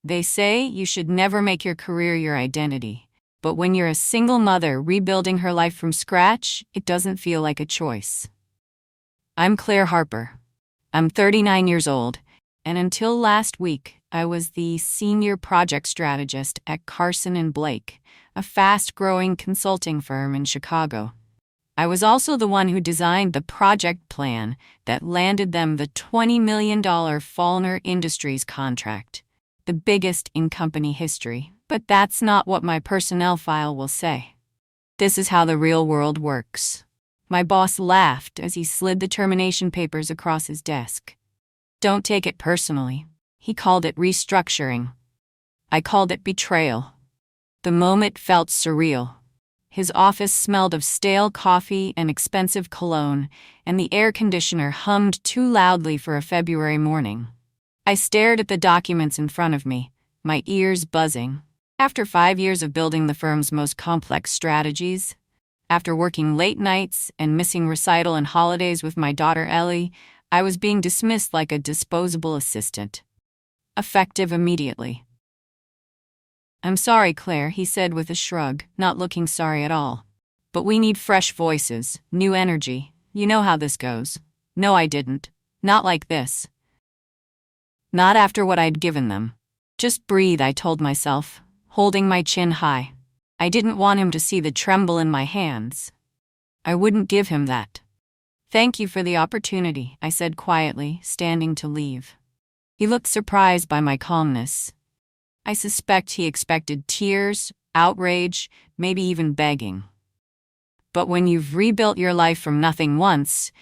They say you should never make your career your identity. But when you're a single mother rebuilding her life from scratch, it doesn't feel like a choice. I'm Claire Harper. I'm 39 years old, and until last week, I was the senior project strategist at Carson & Blake, a fast-growing consulting firm in Chicago. I was also the one who designed the project plan that landed them the $20 million Fallner Industries contract, the biggest in company history. But that's not what my personnel file will say. This is how the real world works. My boss laughed as he slid the termination papers across his desk. Don't take it personally. He called it restructuring. I called it betrayal. The moment felt surreal. His office smelled of stale coffee and expensive cologne, and the air conditioner hummed too loudly for a February morning. I stared at the documents in front of me, my ears buzzing. After 5 years of building the firm's most complex strategies, after working late nights and missing recital and holidays with my daughter Ellie, I was being dismissed like a disposable assistant. Effective immediately. I'm sorry, Claire, he said with a shrug, not looking sorry at all. But we need fresh voices, new energy. You know how this goes. No, I didn't. Not like this. Not after what I'd given them. Just breathe, I told myself, holding my chin high. I didn't want him to see the tremble in my hands. I wouldn't give him that. Thank you for the opportunity, I said quietly, standing to leave. He looked surprised by my calmness. I suspect he expected tears, outrage, maybe even begging. But when you've rebuilt your life from nothing once,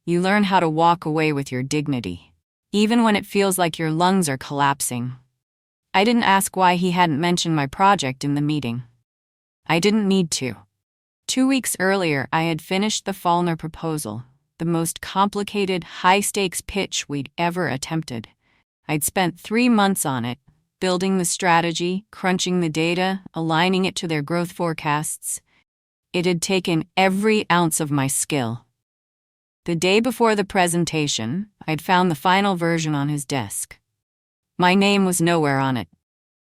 you learn how to walk away with your dignity, even when it feels like your lungs are collapsing. I didn't ask why he hadn't mentioned my project in the meeting. I didn't need to. 2 weeks earlier, I had finished the Fallner proposal, the most complicated, high-stakes pitch we'd ever attempted. I'd spent 3 months on it, building the strategy, crunching the data, aligning it to their growth forecasts. It had taken every ounce of my skill. The day before the presentation, I'd found the final version on his desk. My name was nowhere on it.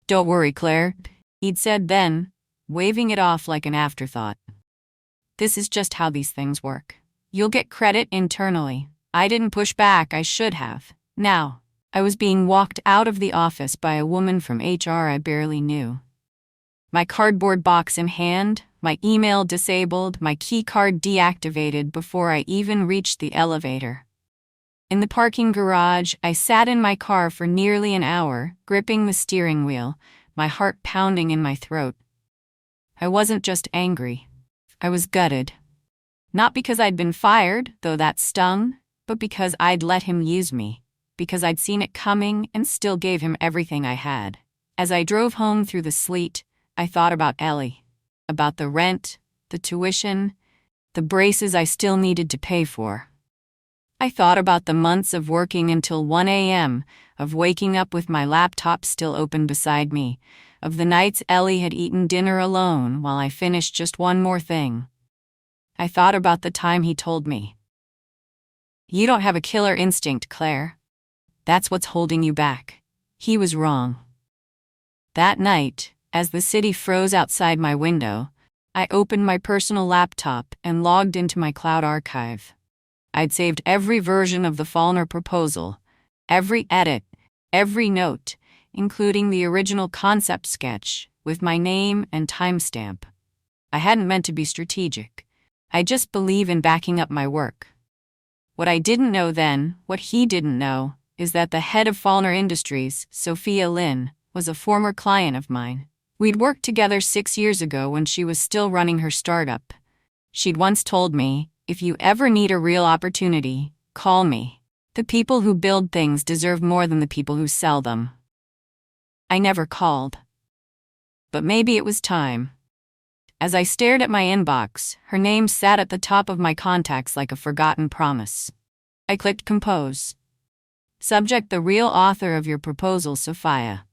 Don't worry, Claire, he'd said then, waving it off like an afterthought. This is just how these things work. You'll get credit internally. I didn't push back, I should have. Now, I was being walked out of the office by a woman from HR I barely knew. My cardboard box in hand, my email disabled, my key card deactivated before I even reached the elevator. In the parking garage, I sat in my car for nearly an hour, gripping the steering wheel, my heart pounding in my throat. I wasn't just angry. I was gutted. Not because I'd been fired, though that stung, but because I'd let him use me, because I'd seen it coming and still gave him everything I had. As I drove home through the sleet, I thought about Ellie, about the rent, the tuition, the braces I still needed to pay for. I thought about the months of working until 1 a.m., of waking up with my laptop still open beside me, of the nights Ellie had eaten dinner alone while I finished just one more thing. I thought about the time he told me, "You don't have a killer instinct, Claire. That's what's holding you back." He was wrong. That night, as the city froze outside my window, I opened my personal laptop and logged into my cloud archive. I'd saved every version of the Fallner proposal, every edit, every note, including the original concept sketch, with my name and timestamp. I hadn't meant to be strategic. I just believe in backing up my work. What I didn't know then, what he didn't know, is that the head of Fallner Industries, Sophia Lynn, was a former client of mine. We'd worked together 6 years ago when she was still running her startup. She'd once told me, "If you ever need a real opportunity, call me. The people who build things deserve more than the people who sell them." I never called. But maybe it was time. As I stared at my inbox, her name sat at the top of my contacts like a forgotten promise. I clicked compose. Subject: the real author of your proposal, Sophia.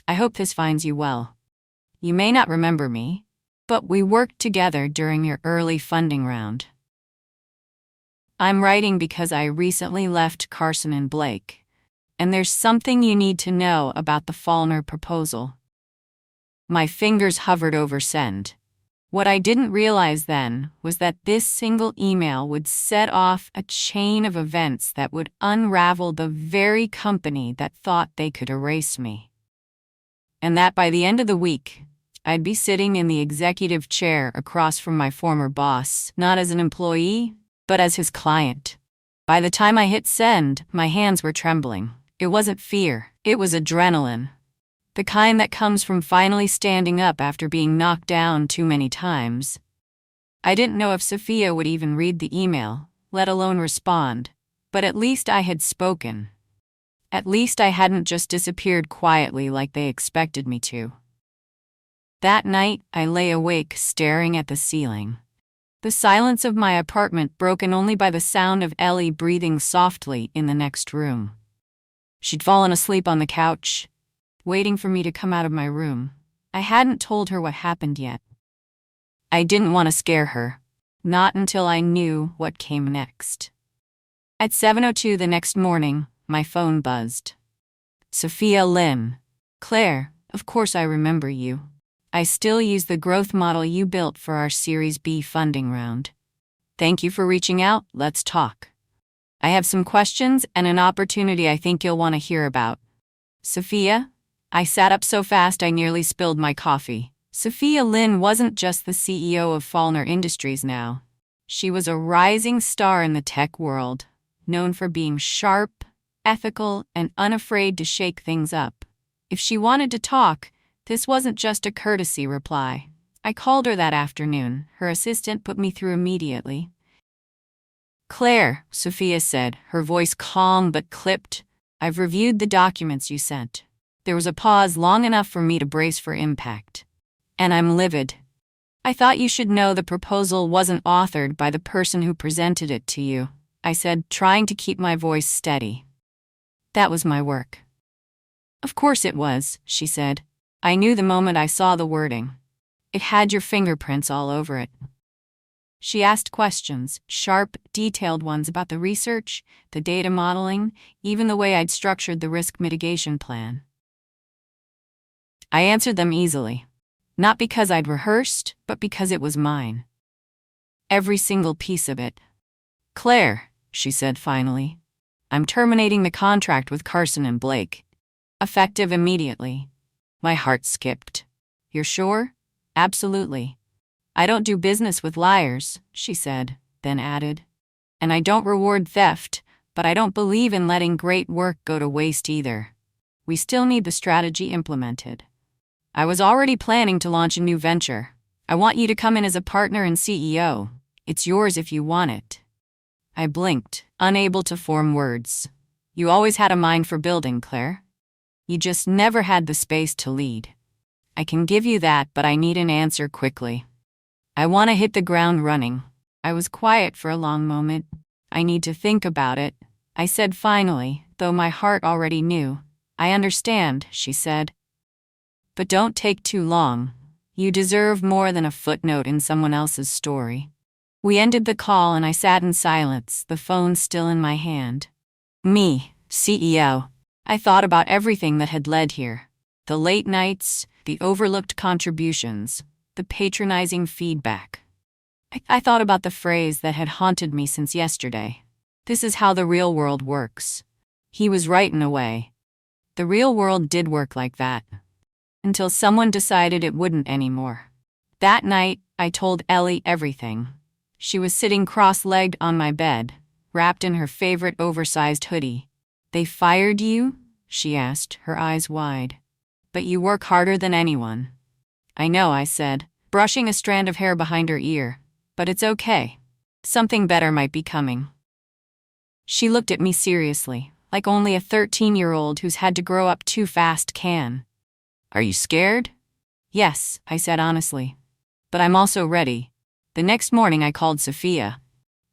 I hope this finds you well. You may not remember me, but we worked together during your early funding round. I'm writing because I recently left Carson & Blake. And there's something you need to know about the Fallner proposal. My fingers hovered over send. What I didn't realize then was that this single email would set off a chain of events that would unravel the very company that thought they could erase me. And that by the end of the week, I'd be sitting in the executive chair across from my former boss, not as an employee, but as his client. By the time I hit send, my hands were trembling. It wasn't fear, it was adrenaline. The kind that comes from finally standing up after being knocked down too many times. I didn't know if Sophia would even read the email, let alone respond, but at least I had spoken. At least I hadn't just disappeared quietly like they expected me to. That night, I lay awake staring at the ceiling. The silence of my apartment broken only by the sound of Ellie breathing softly in the next room. She'd fallen asleep on the couch, waiting for me to come out of my room. I hadn't told her what happened yet. I didn't want to scare her, not until I knew what came next. At 7:02 the next morning, my phone buzzed. Sophia Lynn. Claire, of course I remember you. I still use the growth model you built for our Series B funding round. Thank you for reaching out, let's talk. I have some questions and an opportunity I think you'll want to hear about. Sophia? I sat up so fast I nearly spilled my coffee. Sophia Lynn wasn't just the CEO of Fallner Industries now. She was a rising star in the tech world, known for being sharp, ethical, and unafraid to shake things up. If she wanted to talk, this wasn't just a courtesy reply. I called her that afternoon. Her assistant put me through immediately. Claire, Sophia said, her voice calm but clipped. I've reviewed the documents you sent. There was a pause long enough for me to brace for impact. And I'm livid. I thought you should know the proposal wasn't authored by the person who presented it to you, I said, trying to keep my voice steady. That was my work. Of course it was, she said. I knew the moment I saw the wording. It had your fingerprints all over it. She asked questions, sharp, detailed ones about the research, the data modeling, even the way I'd structured the risk mitigation plan. I answered them easily. Not because I'd rehearsed, but because it was mine. Every single piece of it. Claire, she said finally, I'm terminating the contract with Carson and Blake. Effective immediately. My heart skipped. You're sure? Absolutely. I don't do business with liars, she said, then added. And I don't reward theft, but I don't believe in letting great work go to waste either. We still need the strategy implemented. I was already planning to launch a new venture. I want you to come in as a partner and CEO. It's yours if you want it. I blinked, unable to form words. You always had a mind for building, Claire. You just never had the space to lead. I can give you that, but I need an answer quickly. I want to hit the ground running. I was quiet for a long moment. I need to think about it, I said finally, though my heart already knew. I understand, she said. But don't take too long. You deserve more than a footnote in someone else's story. We ended the call and I sat in silence, the phone still in my hand. Me, CEO. I thought about everything that had led here. The late nights, the overlooked contributions, the patronizing feedback. I thought about the phrase that had haunted me since yesterday. This is how the real world works. He was right in a way. The real world did work like that. Until someone decided it wouldn't anymore. That night, I told Ellie everything. She was sitting cross-legged on my bed, wrapped in her favorite oversized hoodie. They fired you? She asked, her eyes wide. But you work harder than anyone. I know, I said, brushing a strand of hair behind her ear. But it's okay. Something better might be coming. She looked at me seriously, like only a 13-year-old who's had to grow up too fast can. Are you scared? Yes, I said honestly. But I'm also ready. The next morning I called Sophia.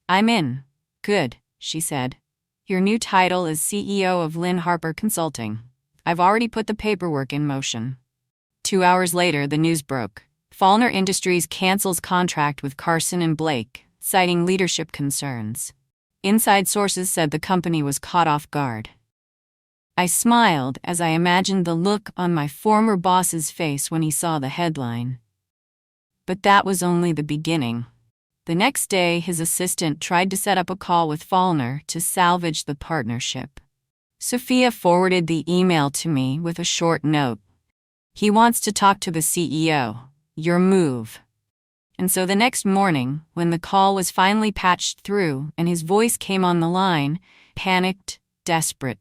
I'm in. Good, she said. Your new title is CEO of Lynn Harper Consulting. I've already put the paperwork in motion. 2 hours later, the news broke. Fallner Industries cancels contract with Carson and Blake, citing leadership concerns. Inside sources said the company was caught off guard. I smiled as I imagined the look on my former boss's face when he saw the headline. But that was only the beginning. The next day, his assistant tried to set up a call with Fallner to salvage the partnership. Sophia forwarded the email to me with a short note. He wants to talk to the CEO. Your move. And so the next morning, when the call was finally patched through and his voice came on the line, panicked, desperate,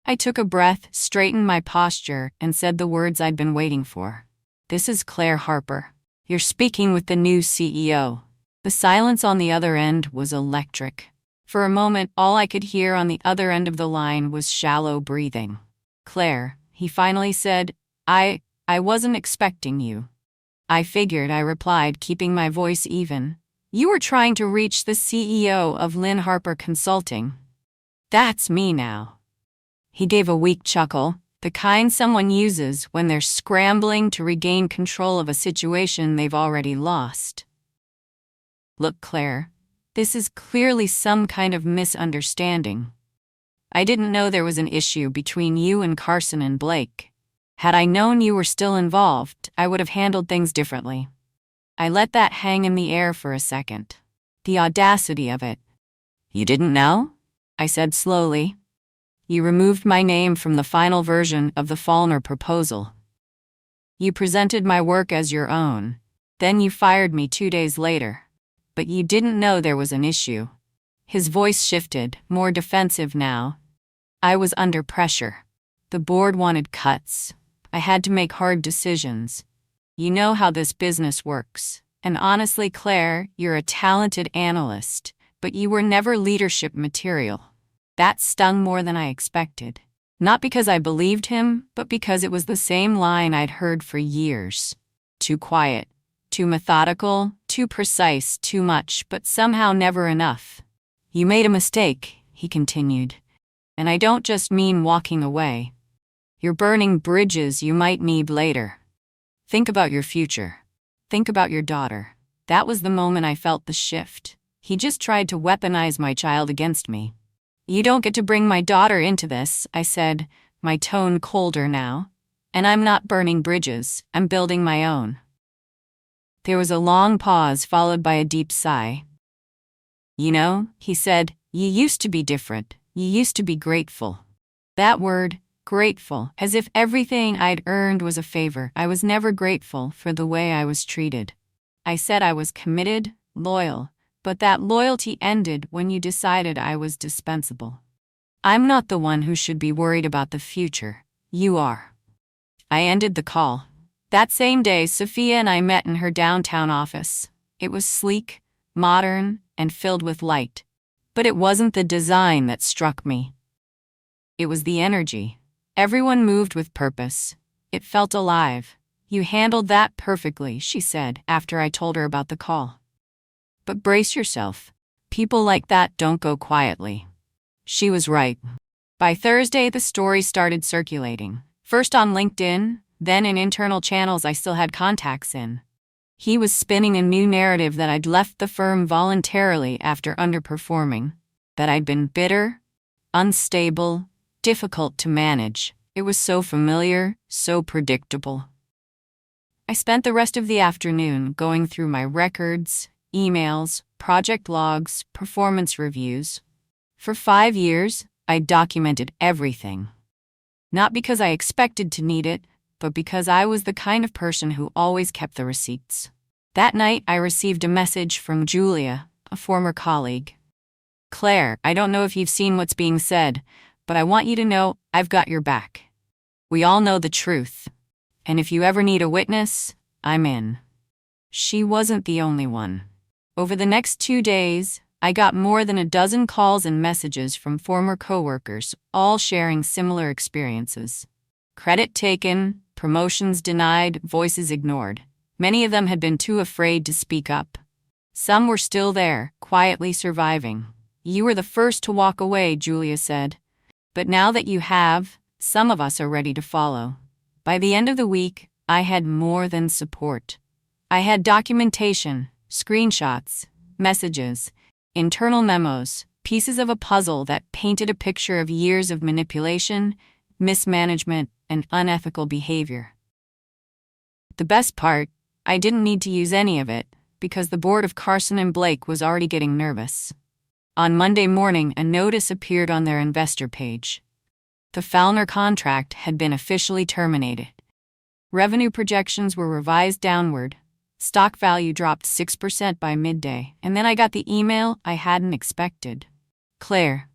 I took a breath, straightened my posture, and said the words I'd been waiting for. This is Claire Harper. You're speaking with the new CEO. The silence on the other end was electric. For a moment, all I could hear on the other end of the line was shallow breathing. Claire, he finally said, I wasn't expecting you. I figured, I replied, keeping my voice even. You were trying to reach the CEO of Lynn Harper Consulting. That's me now. He gave a weak chuckle, the kind someone uses when they're scrambling to regain control of a situation they've already lost. Look, Claire, this is clearly some kind of misunderstanding. I didn't know there was an issue between you and Carson and Blake. Had I known you were still involved, I would have handled things differently. I let that hang in the air for a second. The audacity of it. You didn't know? I said slowly. You removed my name from the final version of the Fallner proposal. You presented my work as your own. Then you fired me 2 days later. But you didn't know there was an issue. His voice shifted, more defensive now. I was under pressure. The board wanted cuts. I had to make hard decisions. You know how this business works. And honestly, Claire, you're a talented analyst, but you were never leadership material. That stung more than I expected. Not because I believed him, but because it was the same line I'd heard for years. Too quiet, too methodical, too precise, too much, but somehow never enough. You made a mistake, he continued. And I don't just mean walking away. You're burning bridges you might need later. Think about your future. Think about your daughter. That was the moment I felt the shift. He just tried to weaponize my child against me. You don't get to bring my daughter into this, I said, my tone colder now. And I'm not burning bridges, I'm building my own. There was a long pause followed by a deep sigh. You know, he said, you used to be different. You used to be grateful. That word, grateful, as if everything I'd earned was a favor. I was never grateful for the way I was treated. I said I was committed, loyal, but that loyalty ended when you decided I was dispensable. I'm not the one who should be worried about the future. You are. I ended the call. That same day, Sophia and I met in her downtown office. It was sleek, modern, and filled with light. But it wasn't the design that struck me. It was the energy. Everyone moved with purpose. It felt alive. You handled that perfectly, she said, after I told her about the call. But brace yourself. People like that don't go quietly. She was right. By Thursday, the story started circulating. First on LinkedIn, then in internal channels I still had contacts in. He was spinning a new narrative that I'd left the firm voluntarily after underperforming, that I'd been bitter, unstable, difficult to manage. It was so familiar, so predictable. I spent the rest of the afternoon going through my records, emails, project logs, performance reviews. For 5 years, I documented everything. Not because I expected to need it, but because I was the kind of person who always kept the receipts. That night, I received a message from Julia, a former colleague. Claire, I don't know if you've seen what's being said, but I want you to know I've got your back. We all know the truth. And if you ever need a witness, I'm in. She wasn't the only one. Over the next 2 days, I got more than a dozen calls and messages from former coworkers, all sharing similar experiences. Credit taken, promotions denied, voices ignored. Many of them had been too afraid to speak up. Some were still there, quietly surviving. You were the first to walk away, Julia said. But now that you have, some of us are ready to follow. By the end of the week, I had more than support. I had documentation, screenshots, messages, internal memos, pieces of a puzzle that painted a picture of years of manipulation, mismanagement, and unethical behavior. The best part, I didn't need to use any of it, because the board of Carson and Blake was already getting nervous. On Monday morning, a notice appeared on their investor page. The Fallner contract had been officially terminated. Revenue projections were revised downward. Stock value dropped 6% by midday, and then I got the email I hadn't expected. Claire,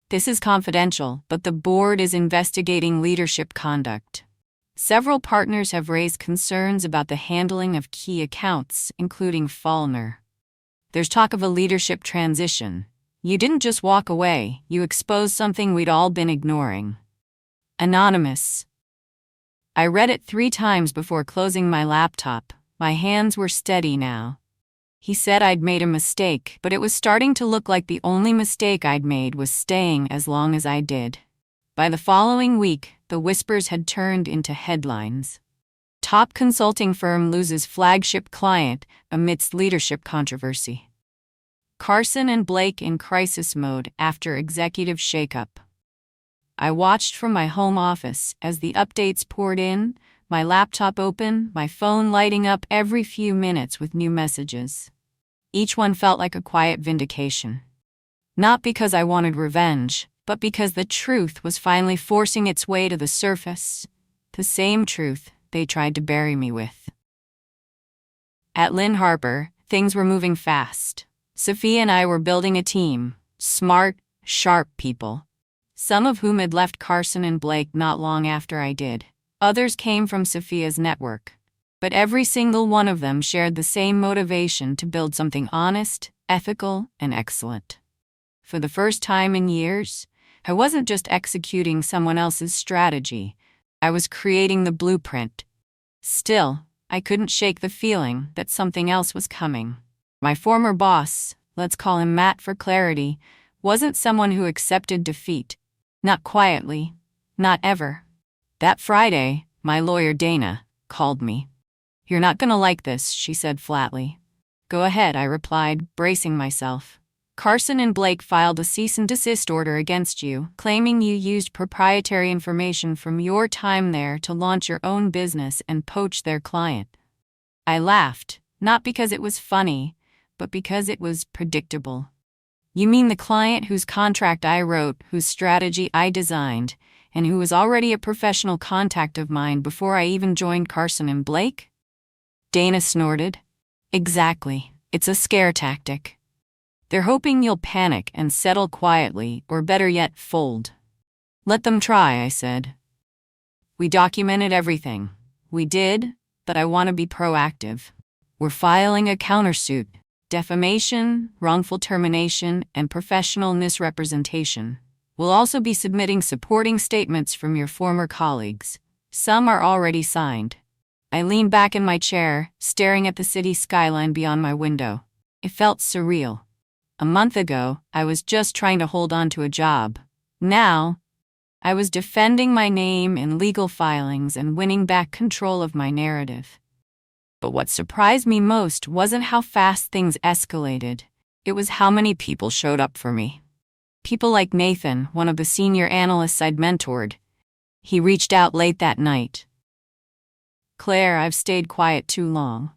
this is confidential, but the board is investigating leadership conduct. Several partners have raised concerns about the handling of key accounts, including Fallner. There's talk of a leadership transition. You didn't just walk away, you exposed something we'd all been ignoring. Anonymous. I read it 3 times before closing my laptop. My hands were steady now. He said I'd made a mistake, but it was starting to look like the only mistake I'd made was staying as long as I did. By the following week, the whispers had turned into headlines. Top consulting firm loses flagship client amidst leadership controversy. Carson and Blake in crisis mode after executive shakeup. I watched from my home office as the updates poured in, my laptop open, my phone lighting up every few minutes with new messages. Each one felt like a quiet vindication. Not because I wanted revenge, but because the truth was finally forcing its way to the surface, the same truth they tried to bury me with. At Lynn Harper, things were moving fast. Sophia and I were building a team, smart, sharp people, some of whom had left Carson and Blake not long after I did. Others came from Sophia's network, but every single one of them shared the same motivation to build something honest, ethical, and excellent. For the first time in years, I wasn't just executing someone else's strategy, I was creating the blueprint. Still, I couldn't shake the feeling that something else was coming. My former boss, let's call him Matt for clarity, wasn't someone who accepted defeat. Not quietly, not ever. That Friday, my lawyer Dana called me. "You're not gonna like this," she said flatly. "Go ahead," I replied, bracing myself. "Carson and Blake filed a cease and desist order against you, claiming you used proprietary information from your time there to launch your own business and poach their client." I laughed, not because it was funny, but because it was predictable. "You mean the client whose contract I wrote, whose strategy I designed, and who was already a professional contact of mine before I even joined Carson and Blake?" Dana snorted. "Exactly. It's a scare tactic. They're hoping you'll panic and settle quietly, or better yet, fold." "Let them try," I said. "We documented everything. We did, but I want to be proactive. We're filing a countersuit. Defamation, wrongful termination, and professional misrepresentation. We'll also be submitting supporting statements from your former colleagues. Some are already signed." I leaned back in my chair, staring at the city skyline beyond my window. It felt surreal. A month ago, I was just trying to hold on to a job. Now, I was defending my name in legal filings and winning back control of my narrative. But what surprised me most wasn't how fast things escalated. It was how many people showed up for me. People like Nathan, one of the senior analysts I'd mentored. He reached out late that night. "Claire, I've stayed quiet too long.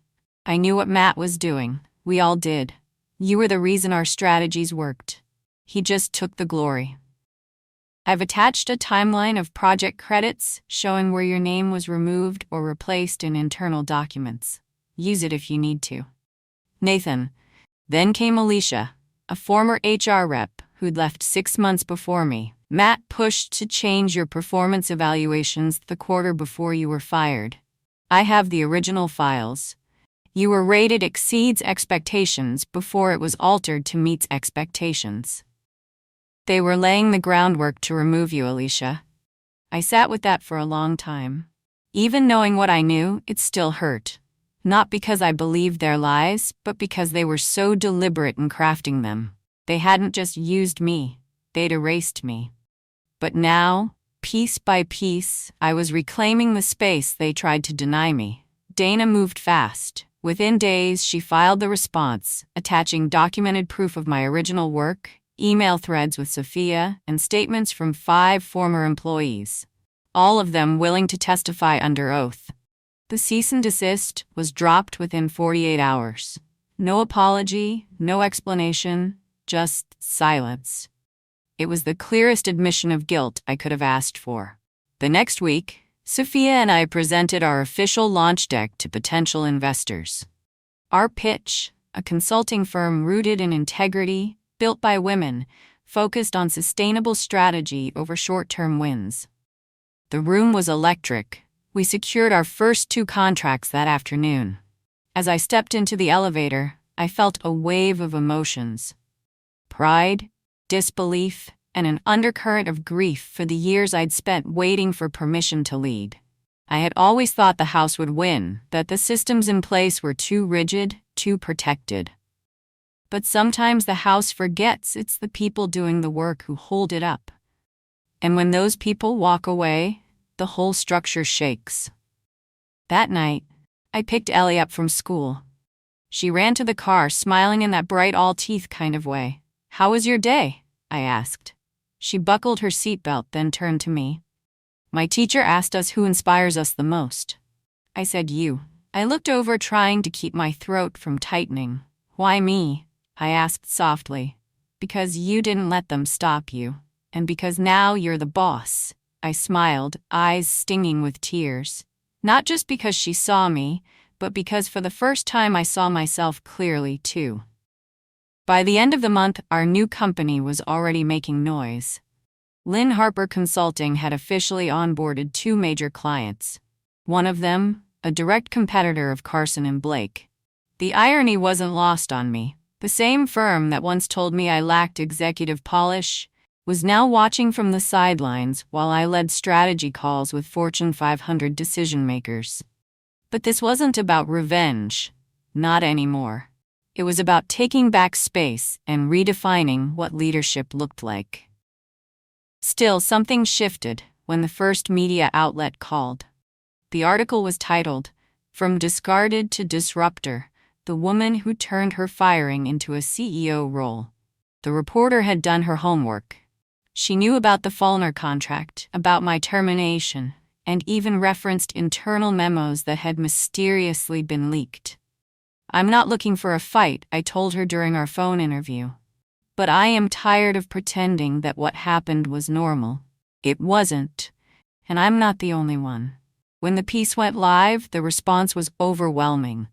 I knew what Matt was doing. We all did. You were the reason our strategies worked. He just took the glory. I've attached a timeline of project credits showing where your name was removed or replaced in internal documents. Use it if you need to." Nathan. Then came Alicia, a former HR rep who'd left 6 months before me. "Matt pushed to change your performance evaluations the quarter before you were fired. I have the original files. You were rated exceeds expectations before it was altered to meets expectations. They were laying the groundwork to remove you, Alicia." I sat with that for a long time. Even knowing what I knew, it still hurt. Not because I believed their lies, but because they were so deliberate in crafting them. They hadn't just used me, they'd erased me. But now, piece by piece, I was reclaiming the space they tried to deny me. Dana moved fast. Within days, she filed the response, attaching documented proof of my original work, email threads with Sophia, and statements from 5 former employees. all of them willing to testify under oath. The cease and desist was dropped within 48 hours. No apology, no explanation, just silence. It was the clearest admission of guilt I could have asked for. The next week, Sophia and I presented our official launch deck to potential investors. Our pitch, a consulting firm rooted in integrity, built by women, focused on sustainable strategy over short-term wins. The room was electric. We secured our first 2 contracts that afternoon. As I stepped into the elevator, I felt a wave of emotions. Pride, disbelief, and an undercurrent of grief for the years I'd spent waiting for permission to lead. I had always thought the house would win, that the systems in place were too rigid, too protected. But sometimes the house forgets it's the people doing the work who hold it up. And when those people walk away, the whole structure shakes. That night, I picked Ellie up from school. She ran to the car, smiling in that bright all-teeth kind of way. "How was your day?" I asked. She buckled her seatbelt, then turned to me. "My teacher asked us who inspires us the most." I said, "You." I looked over, trying to keep my throat from tightening. "Why me?" I asked softly. "Because you didn't let them stop you. And because now you're the boss." I smiled, eyes stinging with tears. Not just because she saw me, but because for the first time I saw myself clearly, too. By the end of the month, our new company was already making noise. Lynn Harper Consulting had officially onboarded 2 major clients. One of them, a direct competitor of Carson & Blake. The irony wasn't lost on me. The same firm that once told me I lacked executive polish was now watching from the sidelines while I led strategy calls with Fortune 500 decision-makers. But this wasn't about revenge. Not anymore. It was about taking back space and redefining what leadership looked like. Still, something shifted when the first media outlet called. The article was titled, "From Discarded to Disruptor, the Woman Who Turned Her Firing into a CEO Role." The reporter had done her homework. She knew about the Faulkner contract, about my termination, and even referenced internal memos that had mysteriously been leaked. "I'm not looking for a fight," I told her during our phone interview. "But I am tired of pretending that what happened was normal. It wasn't. And I'm not the only one." When the piece went live, the response was overwhelming.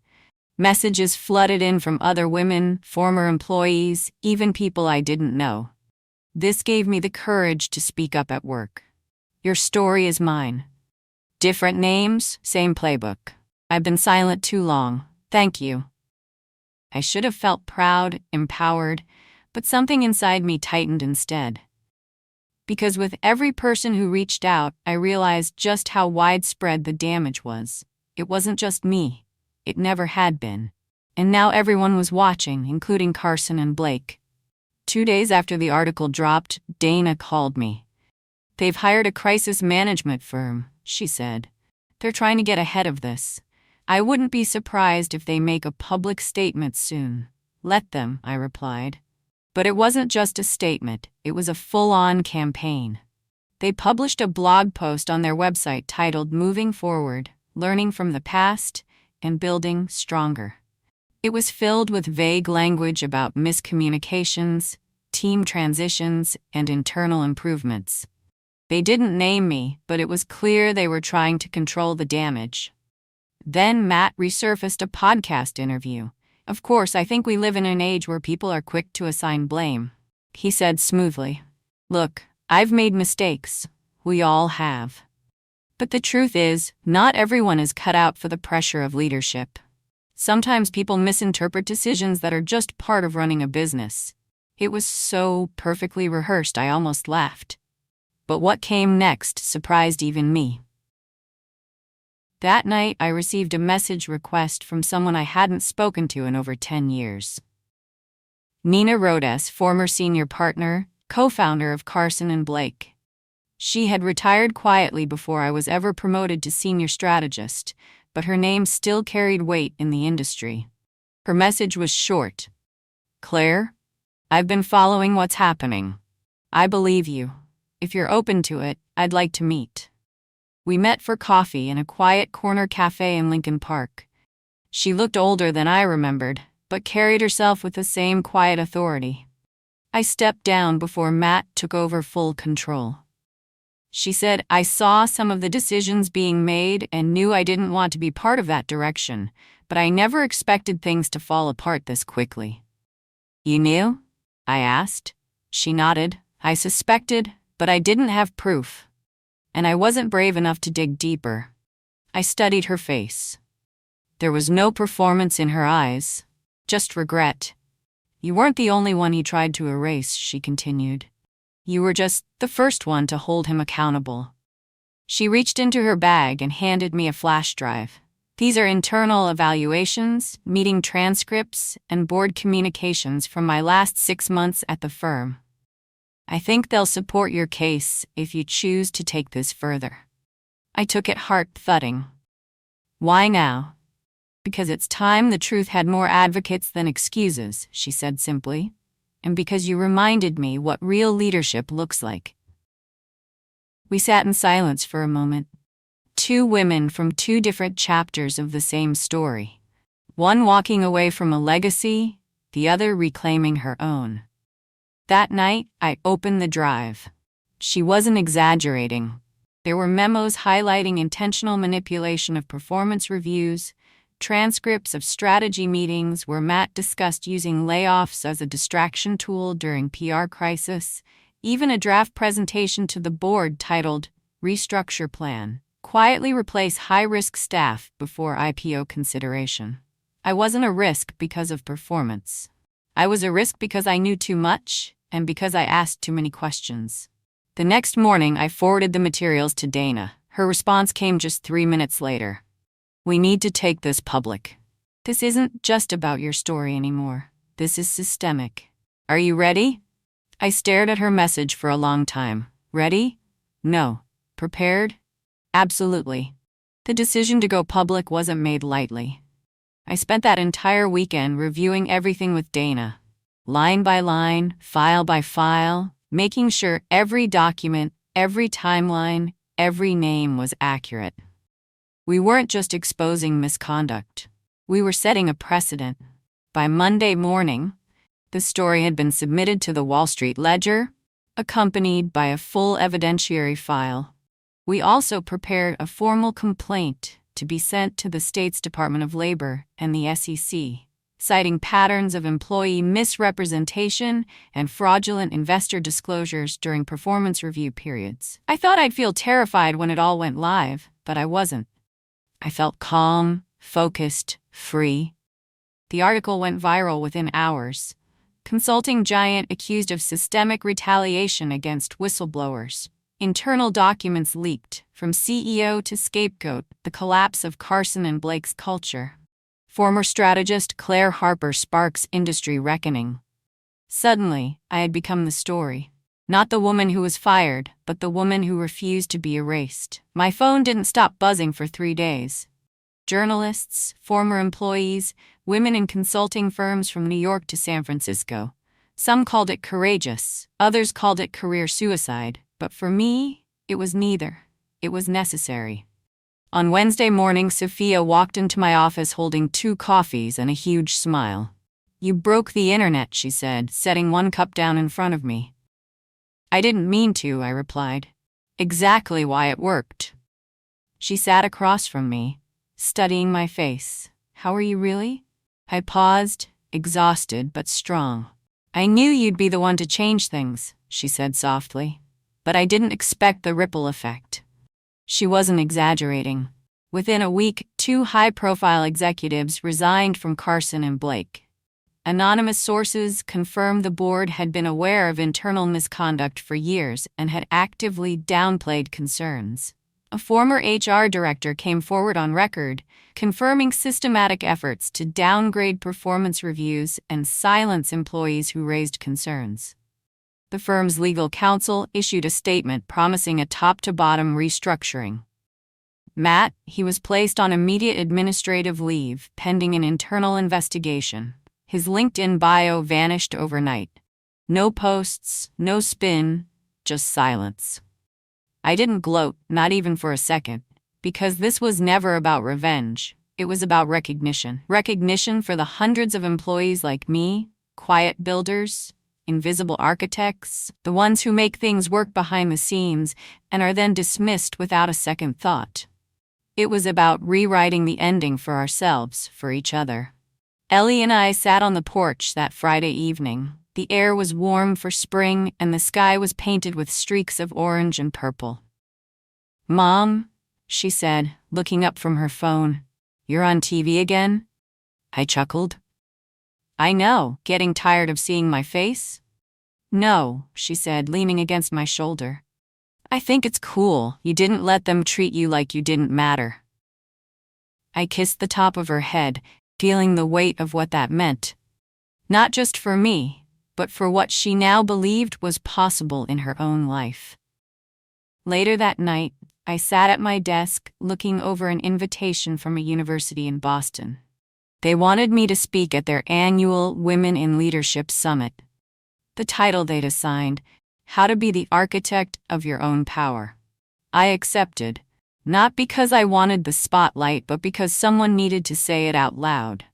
Messages flooded in from other women, former employees, even people I didn't know. This gave me the courage to speak up at work. "Your story is mine. Different names, same playbook. I've been silent too long. Thank you." I should have felt proud, empowered, but something inside me tightened instead. Because with every person who reached out, I realized just how widespread the damage was. It wasn't just me. It never had been. And now everyone was watching, including Carson & Blake. 2 days after the article dropped, Dana called me. "They've hired a crisis management firm," she said. "They're trying to get ahead of this. I wouldn't be surprised if they make a public statement soon." "Let them," I replied. But it wasn't just a statement, it was a full-on campaign. They published a blog post on their website titled "Moving Forward, Learning from the Past and Building Stronger." It was filled with vague language about miscommunications, team transitions, and internal improvements. They didn't name me, but it was clear they were trying to control the damage. Then Matt resurfaced a podcast interview. "Of course, I think we live in an age where people are quick to assign blame," he said smoothly. "Look, I've made mistakes. We all have. But the truth is, not everyone is cut out for the pressure of leadership. Sometimes people misinterpret decisions that are just part of running a business." It was so perfectly rehearsed I almost laughed. But what came next surprised even me. That night, I received a message request from someone I hadn't spoken to in over 10 years. Nina Rhodes, former senior partner, co-founder of Carson & Blake. She had retired quietly before I was ever promoted to senior strategist, but her name still carried weight in the industry. Her message was short. "Claire, I've been following what's happening. I believe you. If you're open to it, I'd like to meet." We met for coffee in a quiet corner cafe in Lincoln Park. She looked older than I remembered, but carried herself with the same quiet authority. I stepped down before Matt took over full control. She said, "I saw some of the decisions being made and knew I didn't want to be part of that direction, but I never expected things to fall apart this quickly." "You knew?" I asked. She nodded. "I suspected, but I didn't have proof. And I wasn't brave enough to dig deeper." I studied her face. There was no performance in her eyes, just regret. "You weren't the only one he tried to erase," she continued. "You were just the first one to hold him accountable." She reached into her bag and handed me a flash drive. "These are internal evaluations, meeting transcripts, and board communications from my last 6 months at the firm. I think they'll support your case if you choose to take this further." I took it heart-thudding. "Why now?" "Because it's time the truth had more advocates than excuses," she said simply. "And because you reminded me what real leadership looks like." We sat in silence for a moment. Two women from two different chapters of the same story. One walking away from a legacy, the other reclaiming her own. That night, I opened the drive. She wasn't exaggerating. There were memos highlighting intentional manipulation of performance reviews, transcripts of strategy meetings where Matt discussed using layoffs as a distraction tool during PR crisis, even a draft presentation to the board titled Restructure Plan, quietly replace high-risk staff before IPO consideration. I wasn't a risk because of performance. I was a risk because I knew too much and because I asked too many questions. The next morning, I forwarded the materials to Dana. Her response came just 3 minutes later. "We need to take this public. This isn't just about your story anymore. This is systemic. Are you ready?" I stared at her message for a long time. Ready? No. Prepared? Absolutely. The decision to go public wasn't made lightly. I spent that entire weekend reviewing everything with Dana, line by line, file by file, making sure every document, every timeline, every name was accurate. We weren't just exposing misconduct. We were setting a precedent. By Monday morning, the story had been submitted to the Wall Street Ledger, accompanied by a full evidentiary file. We also prepared a formal complaint to be sent to the state's Department of Labor and the SEC, citing patterns of employee misrepresentation and fraudulent investor disclosures during performance review periods. I thought I'd feel terrified when it all went live, but I wasn't. I felt calm, focused, free. The article went viral within hours. Consulting giant accused of systemic retaliation against whistleblowers. Internal documents leaked, from CEO to scapegoat, the collapse of Carson and Blake's culture. Former strategist Claire Harper sparks industry reckoning. Suddenly, I had become the story. Not the woman who was fired, but the woman who refused to be erased. My phone didn't stop buzzing for 3 days. Journalists, former employees, women in consulting firms from New York to San Francisco. Some called it courageous, others called it career suicide, but for me, it was neither. It was necessary. On Wednesday morning, Sophia walked into my office holding 2 coffees and a huge smile. "You broke the internet," she said, setting 1 cup down in front of me. "I didn't mean to," I replied. "Exactly why it worked." She sat across from me, studying my face. "How are you really?" I paused, exhausted but strong. "I knew you'd be the one to change things," she said softly. "But I didn't expect the ripple effect." She wasn't exaggerating. Within a week, 2 high-profile executives resigned from Carson and Blake. Anonymous sources confirmed the board had been aware of internal misconduct for years and had actively downplayed concerns. A former HR director came forward on record, confirming systematic efforts to downgrade performance reviews and silence employees who raised concerns. The firm's legal counsel issued a statement promising a top-to-bottom restructuring. Matt, he was placed on immediate administrative leave pending an internal investigation. His LinkedIn bio vanished overnight. No posts, no spin, just silence. I didn't gloat, not even for a second, because this was never about revenge. It was about recognition. Recognition for the hundreds of employees like me, quiet builders, invisible architects, the ones who make things work behind the scenes and are then dismissed without a second thought. It was about rewriting the ending for ourselves, for each other. Ellie and I sat on the porch that Friday evening. The air was warm for spring, and the sky was painted with streaks of orange and purple. "Mom," she said, looking up from her phone, "you're on TV again?" I chuckled. "I know, getting tired of seeing my face?" "No," she said, leaning against my shoulder. "I think it's cool you didn't let them treat you like you didn't matter." I kissed the top of her head, feeling the weight of what that meant. Not just for me, but for what she now believed was possible in her own life. Later that night, I sat at my desk looking over an invitation from a university in Boston. They wanted me to speak at their annual Women in Leadership Summit. The title they'd assigned, How to Be the Architect of Your Own Power. I accepted, not because I wanted the spotlight, but because someone needed to say it out loud.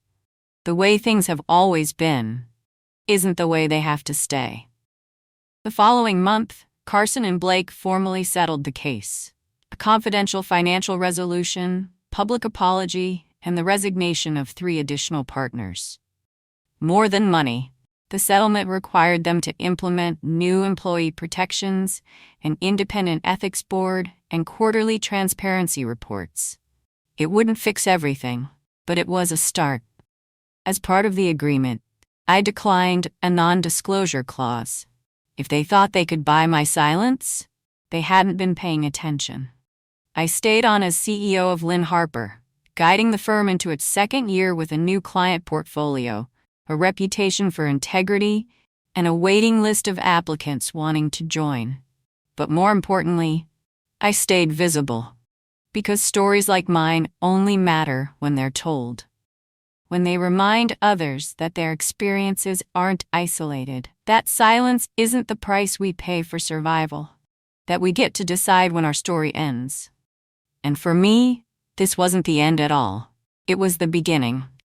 The way things have always been isn't the way they have to stay. The following month, Carson and Blake formally settled the case. A confidential financial resolution, public apology, and the resignation of 3 additional partners. More than money, the settlement required them to implement new employee protections, an independent ethics board, and quarterly transparency reports. It wouldn't fix everything, but it was a start. As part of the agreement, I declined a non-disclosure clause. If they thought they could buy my silence, they hadn't been paying attention. I stayed on as CEO of Lynn Harper, guiding the firm into its second year with a new client portfolio, a reputation for integrity, and a waiting list of applicants wanting to join. But more importantly, I stayed visible. Because stories like mine only matter when they're told. When they remind others that their experiences aren't isolated, that silence isn't the price we pay for survival, that we get to decide when our story ends. And for me, this wasn't the end at all. It was the beginning.